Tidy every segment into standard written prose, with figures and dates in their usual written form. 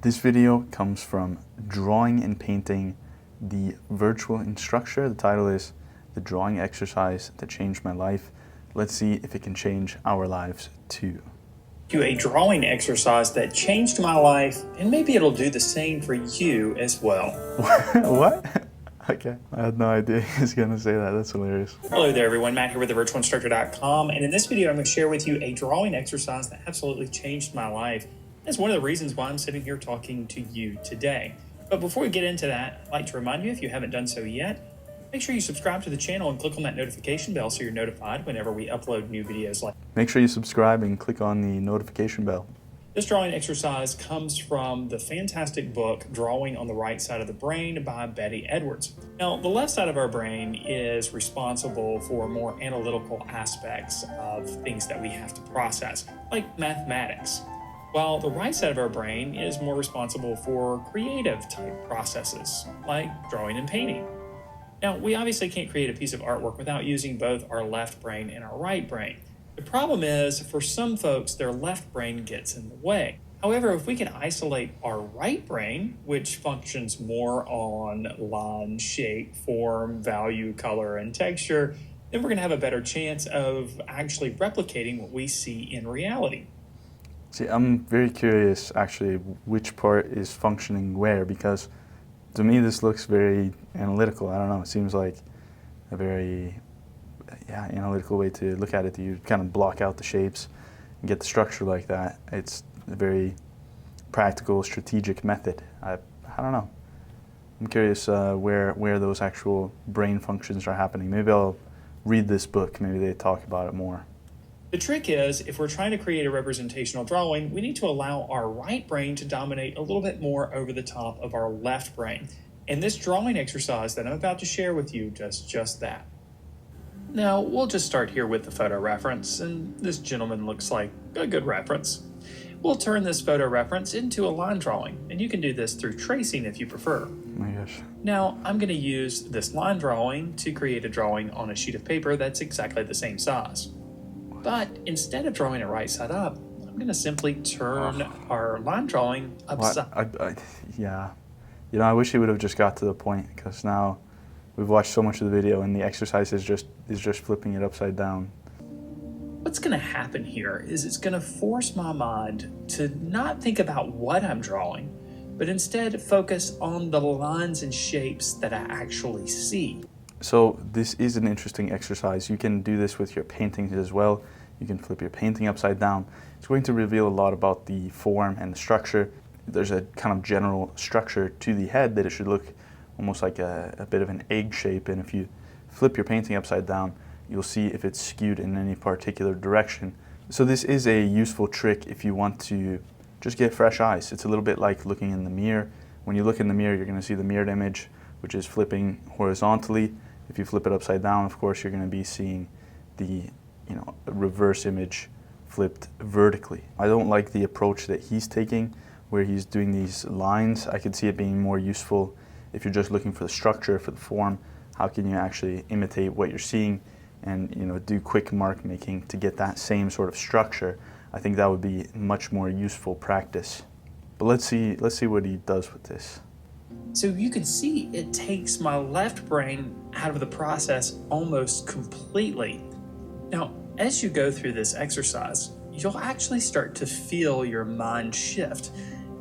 This video comes from drawing and painting the virtual instructor. The title is The Drawing Exercise That Changed My Life. Let's see if it can change our lives too. Do a drawing exercise that changed my life, and maybe it'll do the same for you as well. What? Okay, I had no idea he was going to say that. That's hilarious. Hello there everyone, Matt here with thevirtualinstructor.com, and in this video I'm going to share with you a drawing exercise that absolutely changed my life. That's one of the reasons why I'm sitting here talking to you today. But before we get into that, I'd like to remind you, if you haven't done so yet, make sure you subscribe to the channel and click on that notification bell so you're notified whenever we upload new videos like this. Make sure you subscribe and click on the notification bell. This drawing exercise comes from the fantastic book Drawing on the Right Side of the Brain by Betty Edwards. Now, the left side of our brain is responsible for more analytical aspects of things that we have to process, like mathematics, while the right side of our brain is more responsible for creative type processes, like drawing and painting. Now, we obviously can't create a piece of artwork without using both our left brain and our right brain. The problem is, for some folks, their left brain gets in the way. However, if we can isolate our right brain, which functions more on line, shape, form, value, color, and texture, then we're going to have a better chance of actually replicating what we see in reality. See, I'm very curious, actually, which part is functioning where, because to me this looks very analytical. I don't know, it seems like a very analytical way to look at it. You kind of block out the shapes and get the structure like that. It's a very practical, strategic method. I don't know. I'm curious where those actual brain functions are happening. Maybe I'll read this book. Maybe they talk about it more. The trick is, if we're trying to create a representational drawing, we need to allow our right brain to dominate a little bit more over the top of our left brain. And this drawing exercise that I'm about to share with you does just that. Now, we'll just start here with the photo reference, and this gentleman looks like a good reference. We'll turn this photo reference into a line drawing, and you can do this through tracing if you prefer. Oh my gosh. Now, I'm going to use this line drawing to create a drawing on a sheet of paper that's exactly the same size. But instead of drawing it right side up, I'm going to simply turn our line drawing upside. Yeah. You know, I wish he would have just got to the point, because now we've watched so much of the video and the exercise is just flipping it upside down. What's going to happen here is it's going to force my mind to not think about what I'm drawing, but instead focus on the lines and shapes that I actually see. So this is an interesting exercise. You can do this with your paintings as well. You can flip your painting upside down. It's going to reveal a lot about the form and the structure. There's a kind of general structure to the head that it should look almost like a bit of an egg shape, and if you flip your painting upside down, you'll see if it's skewed in any particular direction. So this is a useful trick if you want to just get fresh eyes. It's a little bit like looking in the mirror. When you look in the mirror, you're going to see the mirrored image, which is flipping horizontally. If you flip it upside down, of course, you're going to be seeing the reverse image flipped vertically. I don't like the approach that he's taking, where he's doing these lines. I could see it being more useful if you're just looking for the structure, for the form. How can you actually imitate what you're seeing and do quick mark making to get that same sort of structure? I think that would be much more useful practice. But let's see what he does with this. So you can see it takes my left brain out of the process almost completely. Now, as you go through this exercise, you'll actually start to feel your mind shift,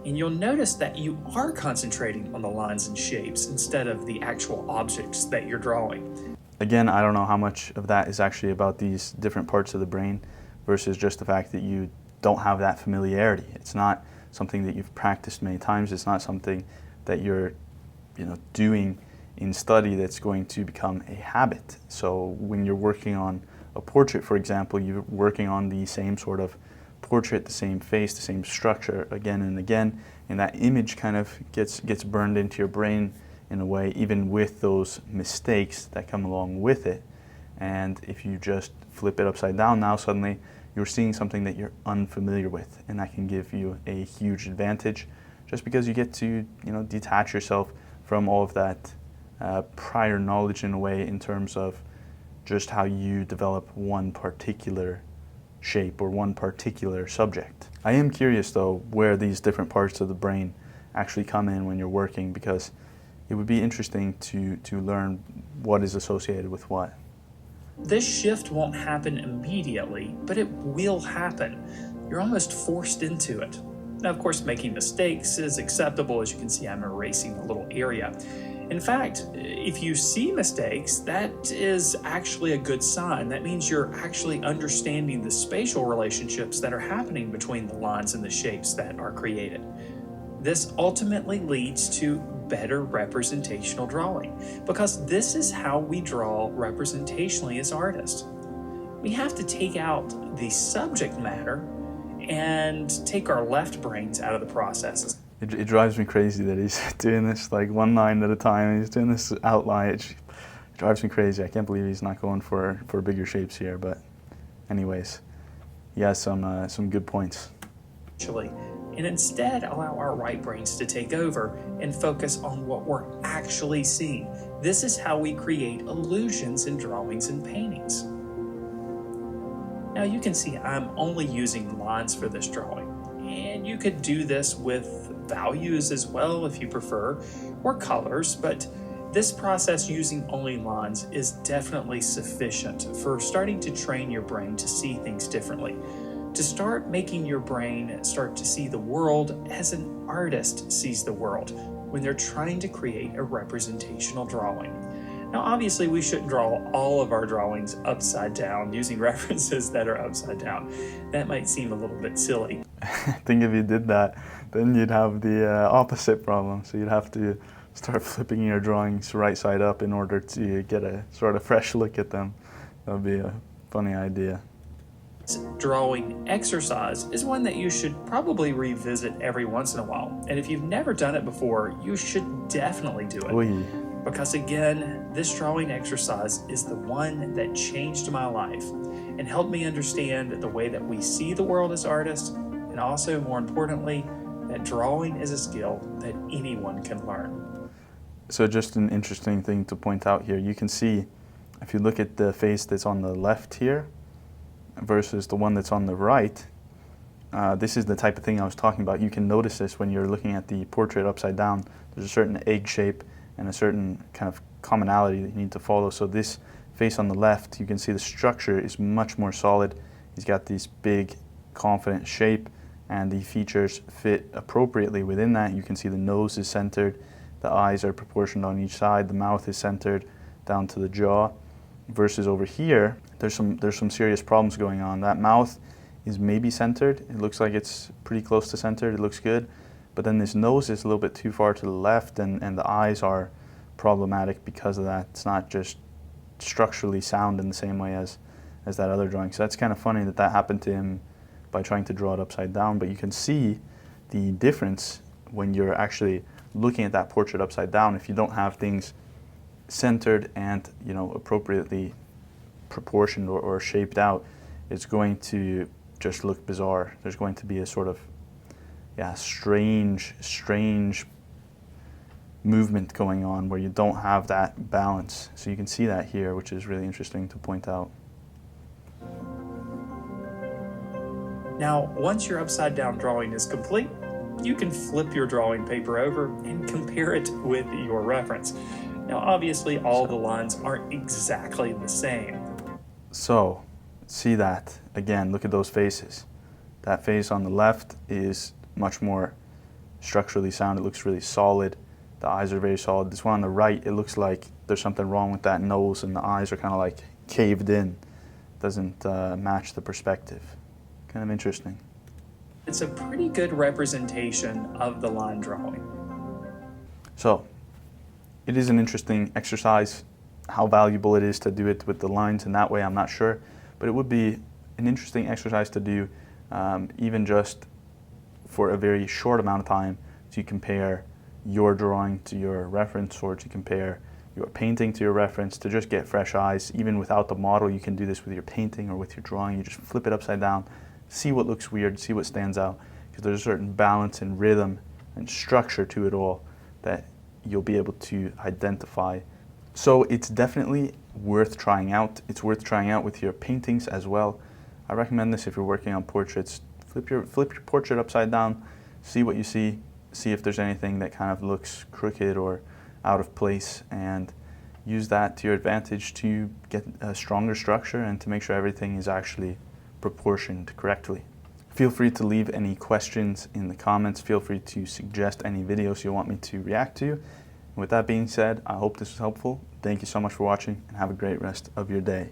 and you'll notice that you are concentrating on the lines and shapes instead of the actual objects that you're drawing. Again, I don't know how much of that is actually about these different parts of the brain versus just the fact that you don't have that familiarity. It's not something that you've practiced many times. It's not something that you're doing in study that's going to become a habit. So when you're working on a portrait, for example, you're working on the same sort of portrait, the same face, the same structure again and again, and that image kind of gets burned into your brain in a way, even with those mistakes that come along with it. And if you just flip it upside down, now suddenly you're seeing something that you're unfamiliar with, and that can give you a huge advantage just because you get to detach yourself from all of that prior knowledge in a way, in terms of just how you develop one particular shape or one particular subject. I am curious though where these different parts of the brain actually come in when you're working, because it would be interesting to learn what is associated with what. This shift won't happen immediately, but it will happen. You're almost forced into it. Now, of course, making mistakes is acceptable. As you can see, I'm erasing a little area. In fact, if you see mistakes, that is actually a good sign. That means you're actually understanding the spatial relationships that are happening between the lines and the shapes that are created. This ultimately leads to better representational drawing, because this is how we draw representationally as artists. We have to take out the subject matter and take our left brains out of the processes. It drives me crazy that he's doing this like one line at a time. He's doing this outline. It drives me crazy. I can't believe he's not going for bigger shapes here. But anyways, he has some good points. And instead allow our right brains to take over and focus on what we're actually seeing. This is how we create illusions in drawings and paintings. Now you can see I'm only using lines for this drawing, and you could do this with values as well if you prefer, or colors, but this process using only lines is definitely sufficient for starting to train your brain to see things differently, to start making your brain start to see the world as an artist sees the world when they're trying to create a representational drawing. Now, obviously, we shouldn't draw all of our drawings upside down using references that are upside down. That might seem a little bit silly. I think if you did that, then you'd have the opposite problem. So you'd have to start flipping your drawings right side up in order to get a sort of fresh look at them. That would be a funny idea. Drawing exercise is one that you should probably revisit every once in a while. And if you've never done it before, you should definitely do it. Oy. Because again, this drawing exercise is the one that changed my life and helped me understand the way that we see the world as artists, and also, more importantly, that drawing is a skill that anyone can learn. So just an interesting thing to point out here, you can see if you look at the face that's on the left here versus the one that's on the right, this is the type of thing I was talking about. You can notice this when you're looking at the portrait upside down. There's a certain egg shape and a certain kind of commonality that you need to follow. So this face on the left, you can see the structure is much more solid. He's got this big, confident shape, and the features fit appropriately within that. You can see the nose is centered, the eyes are proportioned on each side, the mouth is centered down to the jaw. Versus over here, there's some serious problems going on. That mouth is maybe centered. It looks like it's pretty close to centered. It looks good. But then this nose is a little bit too far to the left, and the eyes are problematic because of that. It's not just structurally sound in the same way as that other drawing. So that's kind of funny that happened to him by trying to draw it upside down. But you can see the difference when you're actually looking at that portrait upside down. If you don't have things centered and appropriately proportioned or shaped out, it's going to just look bizarre. There's going to be a sort of strange movement going on where you don't have that balance. So you can see that here, which is really interesting to point out. Now, once your upside down drawing is complete, you can flip your drawing paper over and compare it with your reference. Now, obviously, all the lines aren't exactly the same. So, see that. Again, look at those faces. That face on the left is much more structurally sound. It looks really solid. The eyes are very solid. This one on the right, it looks like there's something wrong with that nose, and the eyes are kind of like caved in. Doesn't match the perspective. Kind of interesting. It's a pretty good representation of the line drawing. So, it is an interesting exercise. How valuable it is to do it with the lines in that way, I'm not sure. But it would be an interesting exercise to do, even just for a very short amount of time, to compare your drawing to your reference, or to compare your painting to your reference, to just get fresh eyes. Even without the model, you can do this with your painting or with your drawing. You just flip it upside down, see what looks weird, see what stands out, because there's a certain balance and rhythm and structure to it all that you'll be able to identify. So it's definitely worth trying out. It's worth trying out with your paintings as well. I recommend this if you're working on portraits. Flip your portrait upside down, see what you see see if there's anything that kind of looks crooked or out of place, and use that to your advantage to get a stronger structure and to make sure everything is actually proportioned correctly. Feel free to leave any questions in the comments. Feel free to suggest any videos you want me to react to. And with that being said, I hope this was helpful. Thank you so much for watching, and have a great rest of your day.